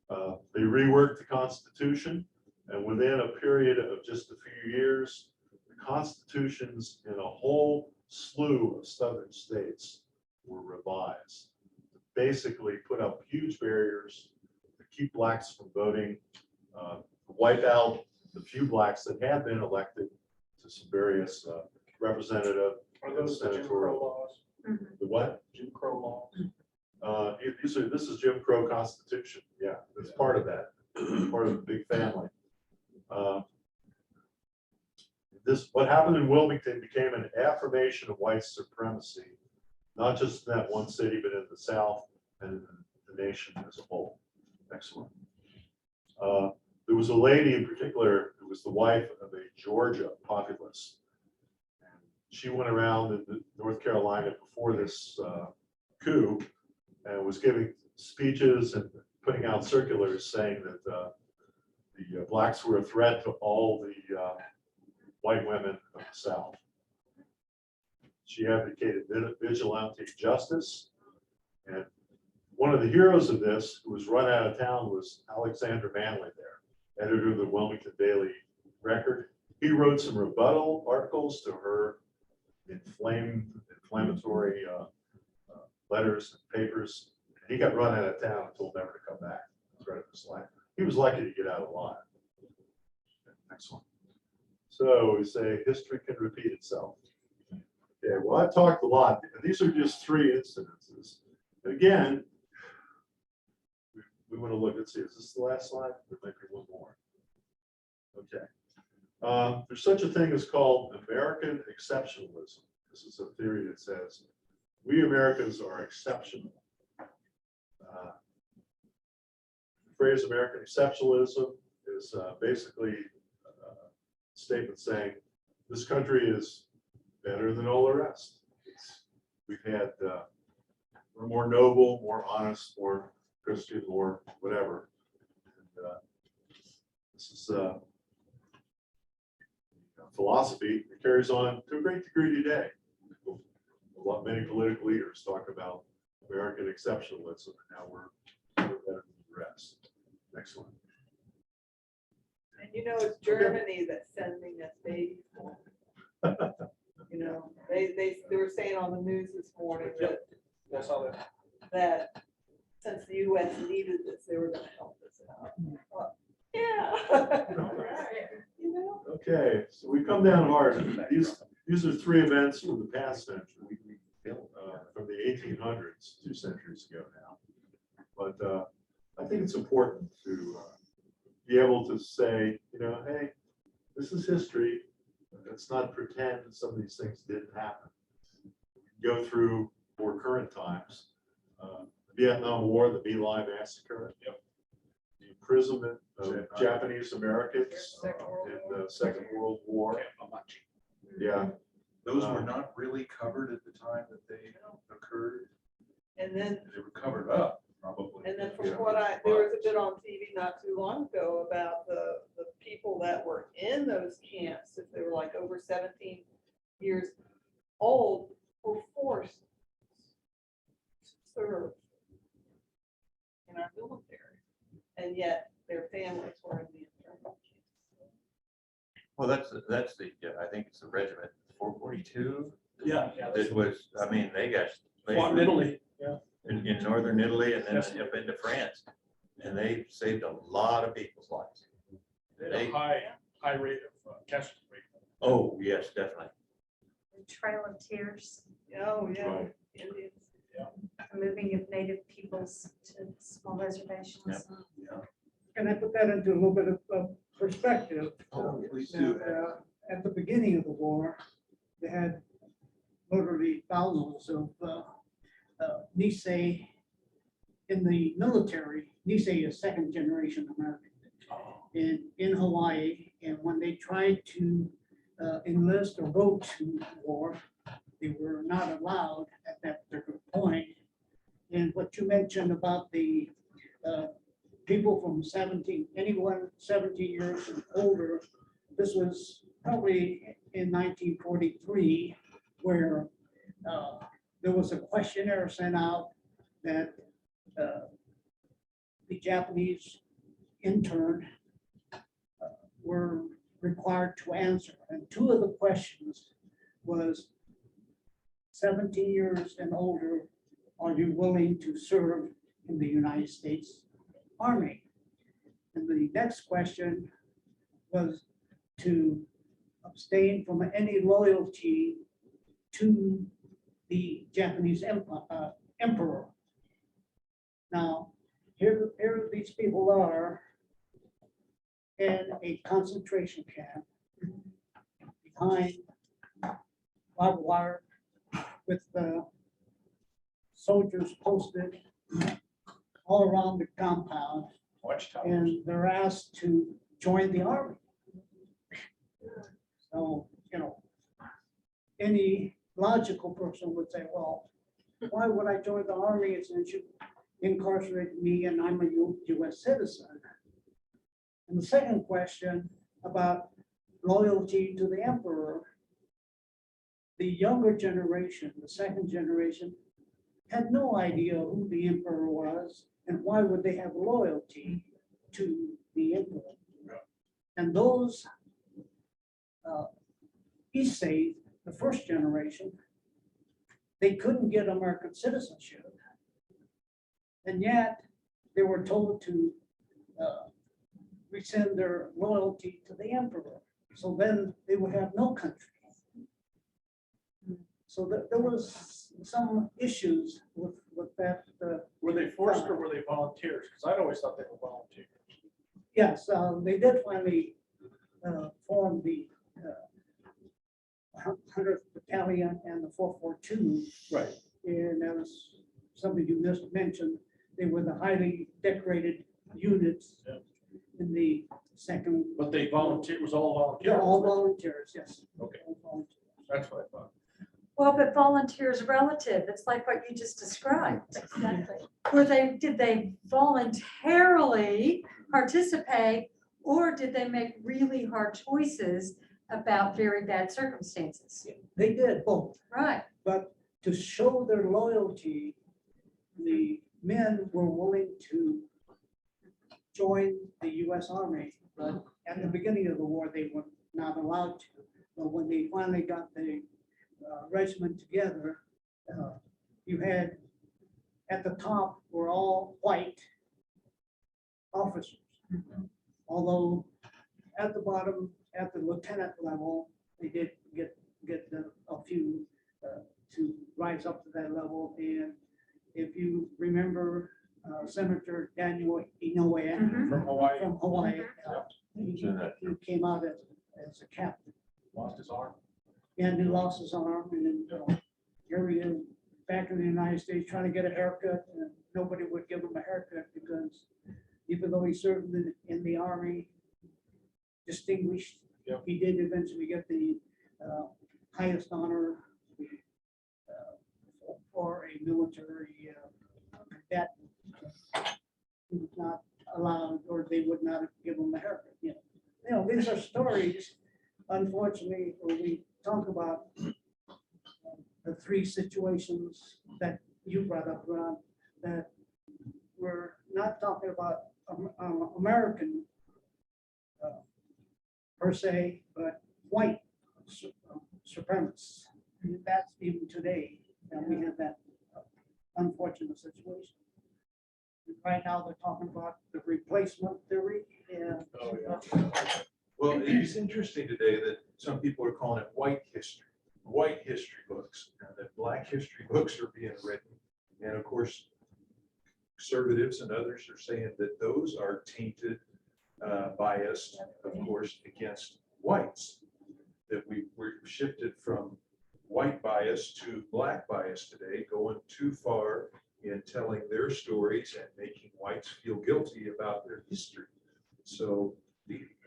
They reworked the Constitution, and within a period of just a few years, the constitutions in a whole slew of southern states were revised. Basically put up huge barriers to keep blacks from voting, wipe out the few blacks that had been elected to some various representative Are and those the Jim Crow senatorial. laws? The what? Jim Crow laws? This is Jim Crow Constitution. Yeah, it's part of that. It's part of the big family. What happened in Wilmington became an affirmation of white supremacy, not just in that one city, but in the South and in the nation as a whole. Excellent. There was a lady in particular who was the wife of a Georgia populist. And she went around in North Carolina before this coup and was giving speeches and putting out circulars saying that the blacks were a threat to all the white women of the South. She advocated vigilante justice. And one of the heroes of this, who was run out of town, was Alexander Manley there, editor of the Wilmington Daily Record. He wrote some rebuttal articles to her inflammatory letters and papers. And he got run out of town and told never to come back. That's right up his life. He was lucky to get out alive. Next one. So we say history can repeat itself. Okay, well, I've talked a lot. These are just three incidences. Again, we want to look and see, is this the last slide? There might be one more. Okay. There's such a thing as called American exceptionalism. This is a theory that says we Americans are exceptional. The phrase American exceptionalism is basically a statement saying this country is better than all the rest. We've had, we're more noble, more honest, more Christian, more whatever. And, this is philosophy that carries on to a great degree today. Many political leaders talk about American exceptionalism, and now we're better than the rest. Excellent. And you know, it's Germany that's sending us babies. You know, they were saying on the news this morning that, That's how that. that since the US needed this, they were gonna help us out. Yeah. You know? Okay, so we come down hard. These are three events from the past century, from the 1800s, 2 centuries ago now. But I think it's important to be able to say, you know, hey, this is history. Let's not pretend that some of these things didn't happen. Go through more current times. The Vietnam War, the My Lai massacre. Yep. The imprisonment of Japanese Americans in the Second World War. Yeah. Those were not really covered at the time that they occurred. And then, They were covered up, probably. and then from Yeah. what there was a bit on TV not too long ago about the people that were in those camps, if they were like over 17 years old, were forced to serve in our military. And yet their families were in the internment camps. Well, that's the, I think it's the regiment 442. Yeah. That was, I mean, they Fought in Italy, yeah. in northern Italy and then Yes. up into France. And they saved a lot of people's lives. They had a high rate of casualty rate. Oh, yes, definitely. The Trail of Tears, Oh, yeah, Right. Indians. the moving of native peoples to small reservations. Can I put that into a little bit of perspective? Oh, please do. At the beginning of the war, they had literally thousands of Nisei in the military. Nisei is second generation American in Hawaii. And when they tried to enlist or go to war, they were not allowed at that particular point. And what you mentioned about the people from anyone 17 years and older, this was probably in 1943, where there was a questionnaire sent out that the Japanese intern were required to answer. And two of the questions was 17 years and older, are you willing to serve in the United States Army? And the next question was to abstain from any loyalty to the Japanese emperor. Now, here these people are in a concentration camp behind barbed wire with the soldiers posted all around the compound, and they're asked to join the army. So, you know, any logical person would say, well, why would I join the army since you incarcerated me and I'm a US citizen? And the second question about loyalty to the emperor, the younger generation, the second generation, had no idea who the emperor was and why would they have loyalty to the emperor. And those Issei, the first generation, they couldn't get American citizenship. And yet they were told to rescind their loyalty to the emperor. So then they would have no country. So there was some issues with that. Were they forced or were they volunteers? Because I'd always thought they were volunteers. Yes, they did finally form the 100th Battalion and the 442. Right. And as somebody you mentioned, they were the highly decorated units in the second. But they volunteered, was all volunteers? They're all volunteers, yes. Okay. All volunteers. That's what I thought. Well, but volunteers relative, it's like what you just described. Exactly. Did they voluntarily participate, or did they make really hard choices about very bad circumstances? They did both, Right. but to show their loyalty, the men were willing to join the US Army, but at the beginning of the war, they were not allowed to. But when they finally got the regiment together, you had, at the top were all white officers. Although at the bottom, at the lieutenant level, they did get a few to rise up to that level. And if you remember Senator Daniel Inouye From Hawaii, from Hawaii, Mhm. he came out as a captain. lost his arm. And he lost his arm, and then here he is back in the United States trying to get a haircut, and nobody would give him a haircut because even though he served in the army, distinguished, Yep. he did eventually get the highest honor for a military cadet. He was not allowed, or they would not give him a haircut. These are stories, unfortunately, when we talk about the three situations that you brought up, Ron, that we're not talking about American per se, but white supremacists. And that's even today, and we have that unfortunate situation. Right now, they're talking about the replacement theory, and Oh, yeah. Well, it's interesting today that some people are calling it white history books, and that black history books are being written. And of course, conservatives and others are saying that those are tainted, biased, of course, against whites. That we're shifted from white bias to black bias today, going too far in telling their stories and making whites feel guilty about their history. So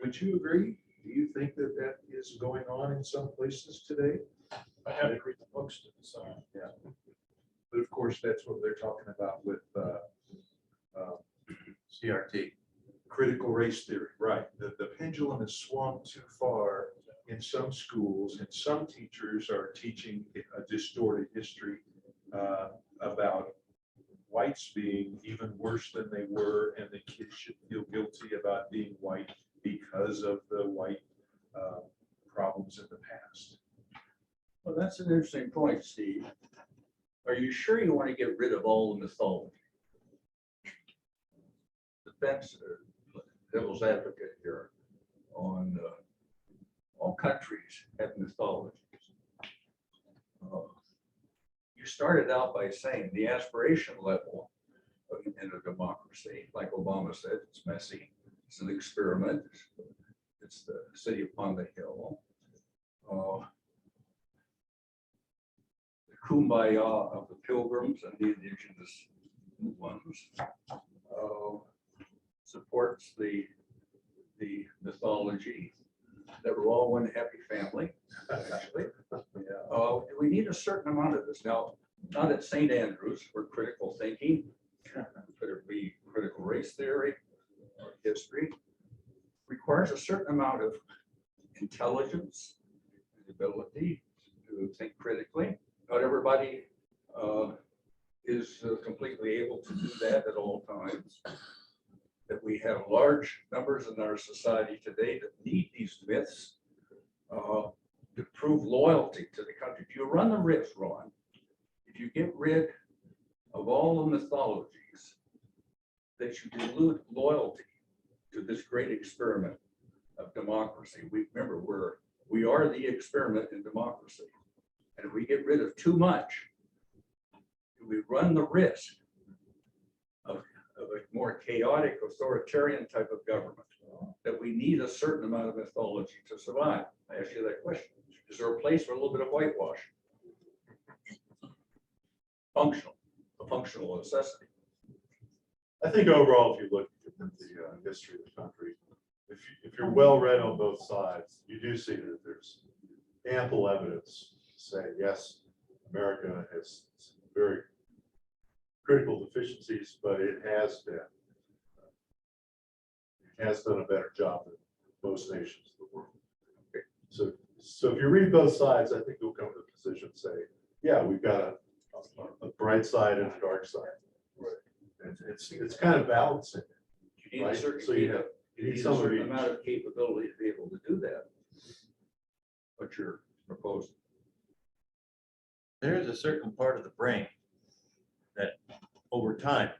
would you agree? Do you think that that is going on in some places today? I had to read the books to decide. Yeah. But of course, that's what they're talking about with CRT. critical race theory, right? The pendulum has swung too far in some schools, and some teachers are teaching a distorted history about whites being even worse than they were, and the kids should feel guilty about being white because of the white problems in the past. Well, that's an interesting point, Steve. Are you sure you want to get rid of all the mythology? Defense, devil's advocate here on all countries have mythologies. You started out by saying the aspiration level in a democracy, like Obama said, it's messy. It's an experiment. It's the city upon the hill. The kumbaya of the pilgrims and the indigenous ones supports the mythology that we're all one happy family. Actually, we need a certain amount of this now. Not at St. Andrews for critical thinking. Could it be critical race theory or history? Requires a certain amount of intelligence and ability to think critically. Not everybody is completely able to do that at all times. That we have large numbers in our society today that need these myths to prove loyalty to the country. Do you run the risk, Ron, if you get rid of all the mythologies, that you dilute loyalty to this great experiment of democracy? We are the experiment in democracy. And if we get rid of too much, we run the risk of a more chaotic authoritarian type of government, that we need a certain amount of mythology to survive. I ask you that question. Is there a place for a little bit of whitewash? A functional necessity. I think overall, if you look at the history of the country, if you're well read on both sides, you do see that there's ample evidence to say, yes, America has some very critical deficiencies, but it has done a better job than most nations of the world. So if you read both sides, I think you'll come to the position and say, yeah, we've got a bright side and a dark side. it's kind of balancing. You need a Right, certain, so you have- you need a some of certain each. amount of capability to be able to do that. What you're proposing. There is a certain part of the brain that over time,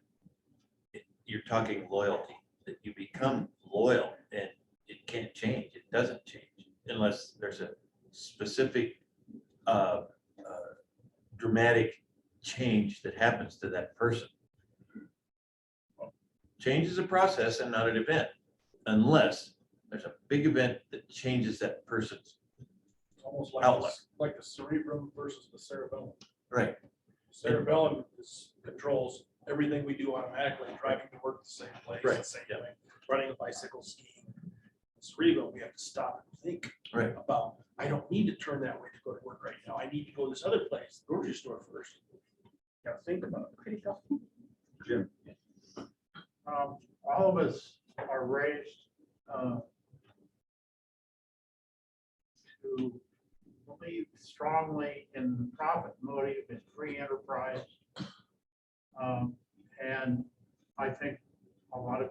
you're talking loyalty, that you become loyal and it can't change. It doesn't change unless there's a specific dramatic change that happens to that person. Change is a process and not an event, unless there's a big event that changes that person's It's almost like, outlook. like the cerebrum versus the cerebellum. Right. Cerebellum controls everything we do automatically, driving to work the same place, the Right, same yeah. way, running a bicycle, skiing. Cerebellum, we have to stop and think Right. about, I don't need to turn that way to go to work right now. I need to go to this other place, the grocery store first. Got to think about it. Jim, All of us are raised to believe strongly in profit motive and free enterprise. And I think a lot of,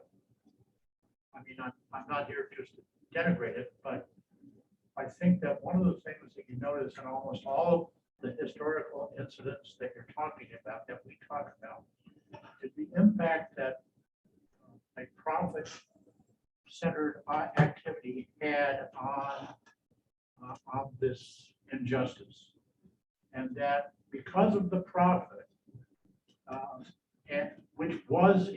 I mean, I'm not here just to denigrate it, but I think that one of the things that you notice in almost all of the historical incidents that you're talking about, that we talk about, is the impact that a profit-centered activity had on this injustice. And that because of the profit, and which was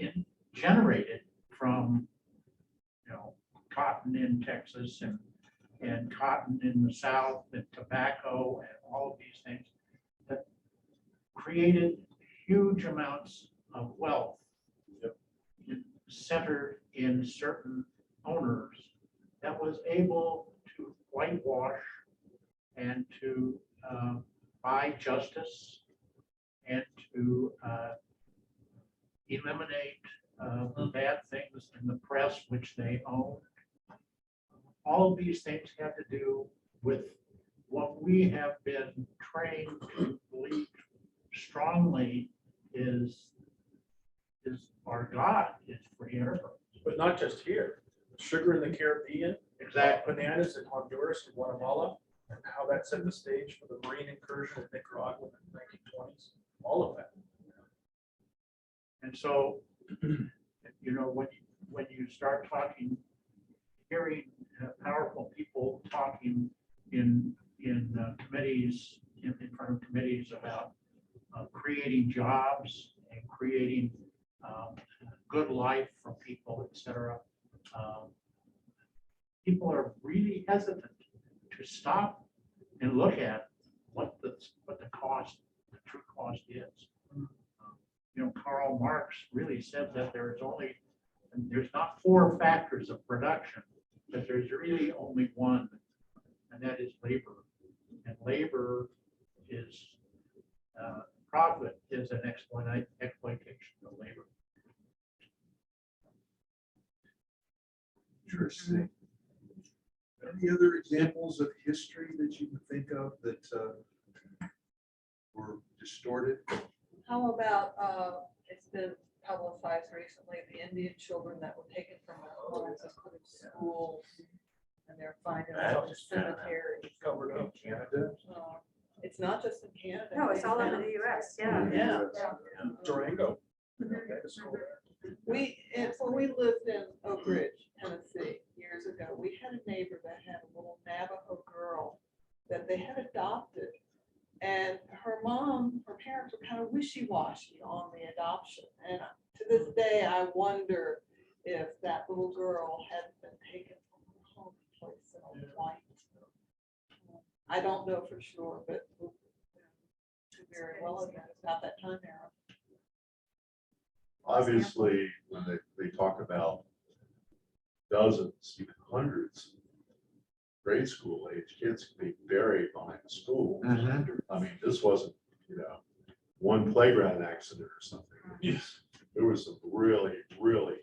generated from, cotton in Texas and cotton in the South and tobacco and all of these things, that created huge amounts of wealth centered in certain owners that was able to whitewash and to buy justice and to eliminate the bad things in the press which they owned. All of these things have to do with what we have been trained to believe strongly is our God, is free enterprise. But not just here, sugar in the Caribbean, Exactly. bananas in Honduras and Guatemala, and how that set the stage for the marine incursion in Nicaragua in the 1920s, all of that. And so, when you start talking, hearing powerful people talking in committees, in front of committees about creating jobs and creating good life for people, et cetera, people are really hesitant to stop and look at what the cost, the true cost is. Karl Marx really said that there's not 4 factors of production, but there's really only one, and that is labor. And labor is, profit is an exploitation of labor. Interesting. Any other examples of history that you can think of that were distorted? How about, it's been publicized recently, the Indian children that were taken from their homes and put in schools, and they're finding out in the cemetery. Covered up. Canada? It's not just in Canada. No, it's all over the US, yeah. Yeah. Durango. When we lived in Oak Ridge, Tennessee, years ago, we had a neighbor that had a little Navajo girl that they had adopted. And her parents were kind of wishy-washy on the adoption. And to this day, I wonder if that little girl had been taken from her home place in a white. I don't know for sure, but could very well have been about that time era. Obviously, when they talk about dozens, even hundreds, grade school age kids can be buried behind a school. I mean, this wasn't, one playground accident or something. There was some really, really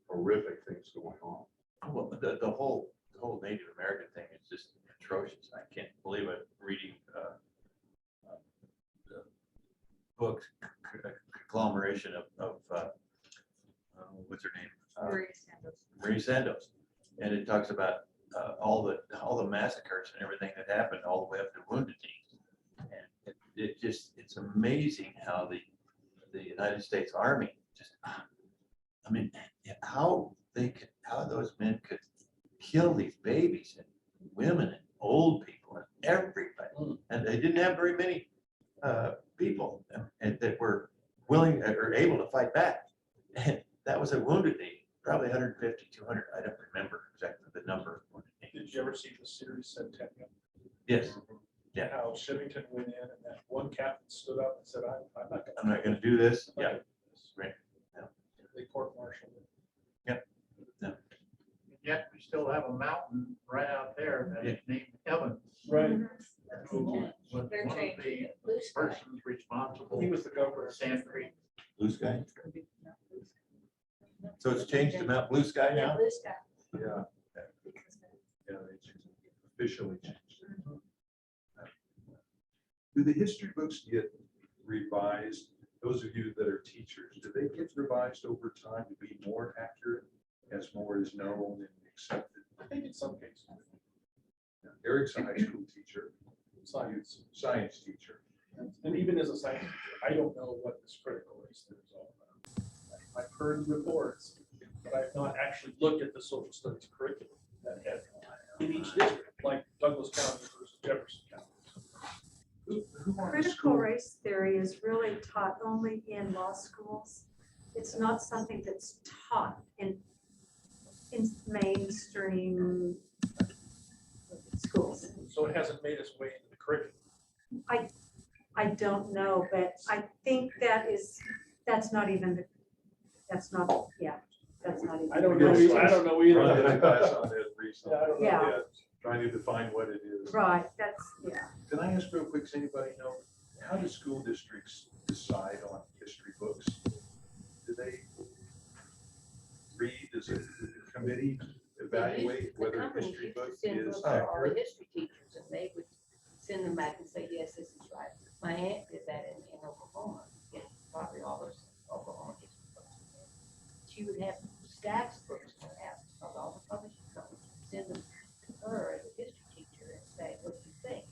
horrific things going on. Well, the whole Native American thing is just atrocious. I can't believe it, reading the book conglomeration of what's her name? Maria Sanders. Marie Sandos. And it talks about all the massacres and everything that happened all the way up to Wounded Knee. And it's amazing how the United States Army just, I mean, how those men could kill these babies and women and old people and everybody. And they didn't have very many people and that were willing or able to fight back. And that was a Wounded Knee, probably 150, 200. I don't remember exactly the number of Wounded Knee. Did you ever see the series Centennial? Yes, yeah. How Shivington went in and that one captain stood up and said, I'm not gonna. I'm not going to do this. I'm not Yeah, gonna do this." right. They court-martialed him. Yet we still have a mountain right out there that is named Heaven. Right. Who was They're one of changing the persons responsible He was the governor for of Sand Creek. Blue Sky. So it's changed to Mount Blue Sky now? Blue Sky. Yeah. Yeah, they officially changed it. Do the history books get revised? Those of you that are teachers, do they get revised over time to be more accurate as more is known and accepted? I think in some cases, Eric's a high school teacher, science, science teacher. and even as a science teacher, I don't know what this critical race thing is all about. I've heard reports, but I've not actually looked at the social studies curriculum that had in each district, like Douglas County versus Jefferson County. Who on the Critical school- race theory is really taught only in law schools. It's not something that's taught in mainstream schools. So it hasn't made its way into the curriculum. I don't know, but I think that's not even, that's not even. I don't know, I don't know either. Run a class on that recently. Yeah, I don't know. Yeah. Trying to define what it is. Right, that's, yeah. Can I ask real quick, does anybody know, how do school districts decide on history books? Do they read, does a committee evaluate whether a history book is All the accurate? history teachers, and they would send them back and say, yes, this is right. My aunt did that in Oklahoma, in probably all those Oklahoma history books. She would have stacks of books in her house, because all the publishing companies would send them to her as a history teacher and say, what do you think?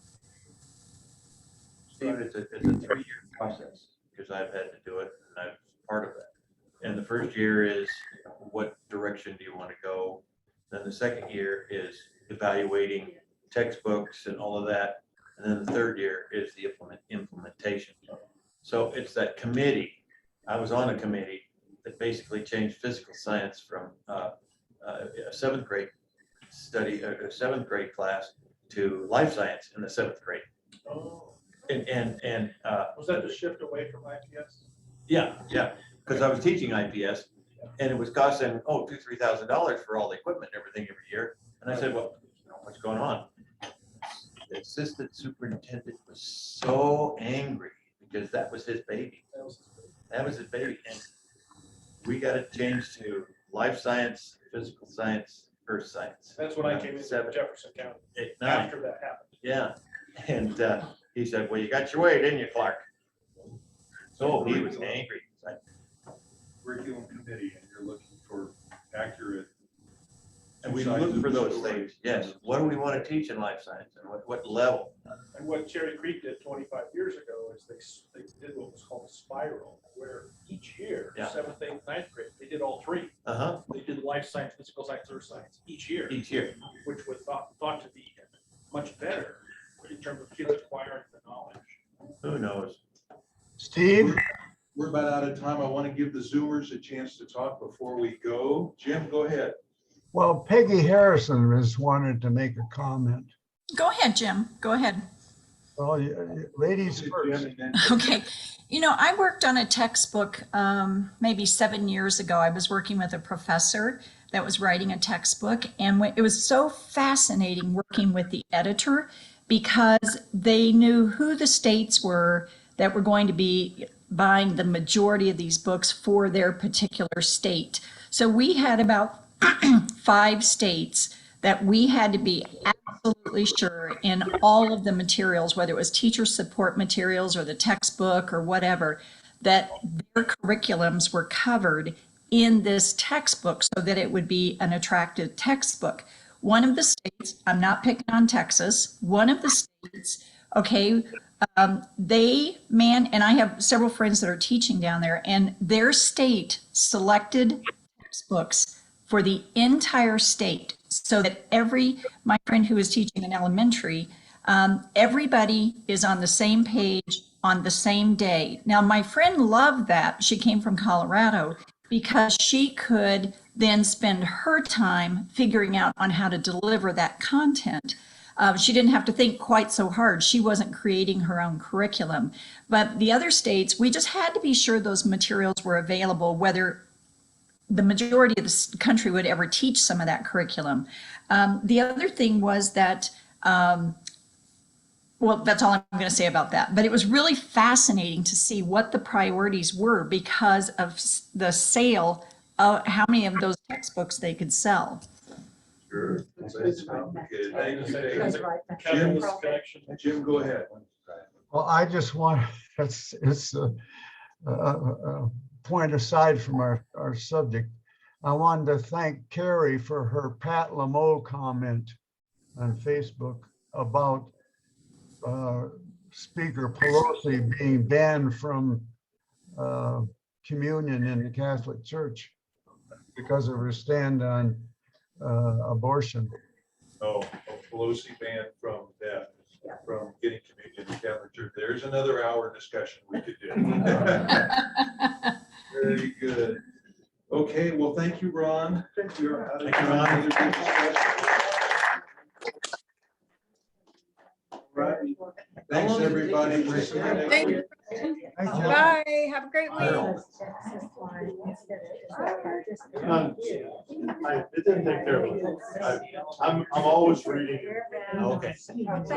Steve, it's a 3-year process, because I've had to do it, and I'm part of that. And the first year is, what direction do you want to go? Then the second year is evaluating textbooks and all of that. And then the third year is the implementation. So it's that committee. I was on a committee that basically changed physical science from a 7th grade study, a 7th grade class to life science in the 7th grade. Oh, And was that the shift away from IPS? yeah, because I was teaching IPS and it was costing, $2,000-3,000 for all the equipment and everything every year. And I said, well, what's going on? The assistant superintendent was so angry because that was his baby. That was his baby. And we got it changed to life science, physical science, earth science. That's when I came into 7, Jefferson County, 8, 9. after that happened. Yeah. And he said, well, you got your way, didn't you, Clark? So he was angry. Curriculum committee, and you're looking for accurate. And we two sides look of for the those story. things. Yes. What do we want to teach in life science and what level? And what Cherry Creek did 25 years ago is they did what was called a spiral, where each year, Yeah. 7th, 8th, 9th grade, they did all three. Uh-huh. They did life science, physical science, earth science each year, Each year. which was thought to be much better in terms of kids acquiring the knowledge. Who knows? Steve? We're about out of time. I want to give the Zoomers a chance to talk before we go. Jim, go ahead. Well, Peggy Harrison has wanted to make a comment. Go ahead, Jim. Go ahead. Well, ladies Jim, first. and then- Okay. I worked on a textbook maybe 7 years ago. I was working with a professor that was writing a textbook, and it was so fascinating working with the editor because they knew who the states were that were going to be buying the majority of these books for their particular state. So we had about 5 states that we had to be absolutely sure in all of the materials, whether it was teacher support materials or the textbook or whatever, that their curriculums were covered in this textbook so that it would be an attractive textbook. One of the states, I'm not picking on Texas, one of the states, okay, and I have several friends that are teaching down there, and their state selected textbooks for the entire state so that my friend who is teaching in elementary, everybody is on the same page on the same day. Now, my friend loved that. She came from Colorado because she could then spend her time figuring out on how to deliver that content. She didn't have to think quite so hard. She wasn't creating her own curriculum. But the other states, we just had to be sure those materials were available, whether the majority of the country would ever teach some of that curriculum. The other thing was that, well, that's all I'm going to say about that. But it was really fascinating to see what the priorities were because of the sale of how many of those textbooks they could sell. Sure. That's complicated. Thank you, Dave. That's Jim, Capitalist connection. Jim, go ahead. Well, I just want, it's a point aside from our subject. I wanted to thank Carrie for her Pat Lameau comment on Facebook about Speaker Pelosi being banned from communion in the Catholic Church because of her stand on abortion. Oh, Pelosi banned from that, from getting communion in the Catholic Church. There's another hour discussion we could do. Very good. Okay, well, thank you, Ron. Thank you, Ron. Another good discussion. Right. Thanks, everybody. We'll see you next Thank week. you. Thank you. Bye, have a great week. It didn't take care of it. I'm always reading. Okay.